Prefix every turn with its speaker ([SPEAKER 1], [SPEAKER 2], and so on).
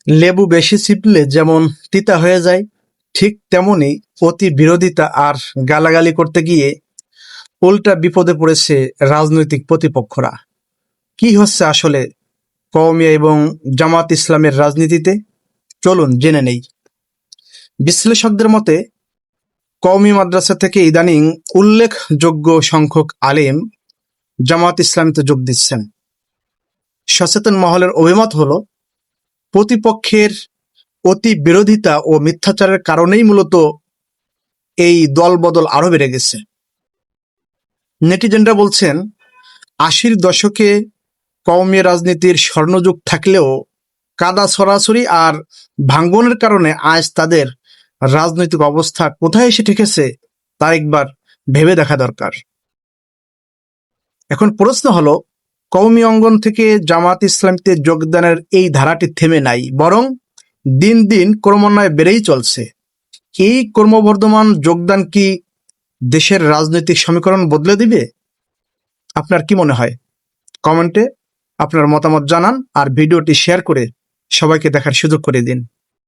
[SPEAKER 1] লেবু বেশি চিপলে যেমন তিতা হয়ে যায়, ঠিক তেমনি অতি বিরোধিতা আর গালাগালি করতে গিয়ে উল্টা বিপদে পড়েছে রাজনৈতিক প্রতিপক্ষরা। কি হচ্ছে আসলে কওমিয়া এবং জামাত ইসলামের রাজনীতিতে? চলুন জেনে নেই। বিশ্লেষকদের মতে কওমি মাদ্রাসা থেকে ইদানিং উল্লেখযোগ্য সংখ্যক আলেম জামাত ইসলামীতে যোগ দিচ্ছেন। সচেতন মহলের অভিমত হলো, প্রতিপক্ষের অতি বিরোধিতা ও মিথ্যাচারের কারণেই মূলত এই দলবদল আরো বেড়ে গেছে। নেটিজেনরা বলছেন, ৮০-র দশকে কওমি রাজনীতির স্বর্ণযুগ থাকলেও কাদা ছড়াছড়ি আর ভাঙ্গনের কারণে আজ তাদের রাজনৈতিক অবস্থা কোথায় এসে ঠেকেছে তা একবার ভেবে দেখা দরকার। এখন প্রশ্ন হলো, কওমি অঙ্গন থেকে জামাত ইসলামীতে যোগদানের এই ধারাটি থেমে নাই, বরং দিন দিন ক্রমান্বয়ে বেড়েই চলছে। এই ক্রমবর্ধমান যোগদান কি দেশের রাজনৈতিক সমীকরণ বদলে দিবে? আপনার কি মনে হয়? কমেন্টে আপনার মতামত জানান আর ভিডিওটি শেয়ার করে সবাইকে দেখার সুযোগ করে দিন।